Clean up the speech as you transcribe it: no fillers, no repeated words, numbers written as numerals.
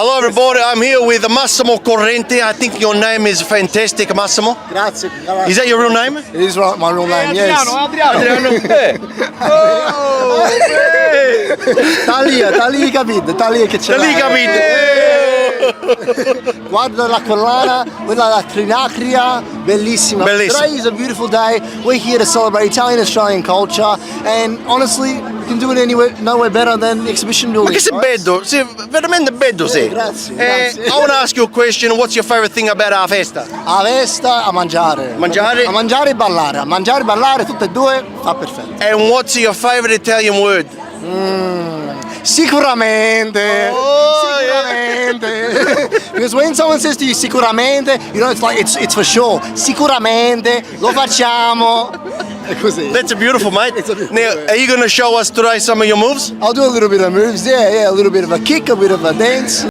Hello everybody, I'm here with Massimo Corrente. I think your name is fantastic, Massimo. Grazie. Is that your real name? It is my real name, yes. Adriano. Tali capito, tali che c'è. Lì capite? Guarda la collana, quella la trinacria, bellissima. Bellissima. Today is a beautiful day. We're here to celebrate Italian-Australian culture, and honestly, you can do it nowhere better than exhibition building. Ma che sei bello, sei veramente bello sei. Grazie, I grazie. want to ask you a question. What's your favorite thing about our festa? A festa, a mangiare. Mangiare? A mangiare e ballare. A mangiare e ballare, tutte e due, fa perfetto. And what's your favorite Italian word? Sicuramente. Sicuramente. Because when someone says to you sicuramente, you know, it's like it's for sure. Sicuramente, lo facciamo. È così. That's beautiful, mate. It's a beautiful Now, word. are you going to show us today some of your moves? I'll do a little bit of moves, yeah, a little bit of a kick, a bit of a dance.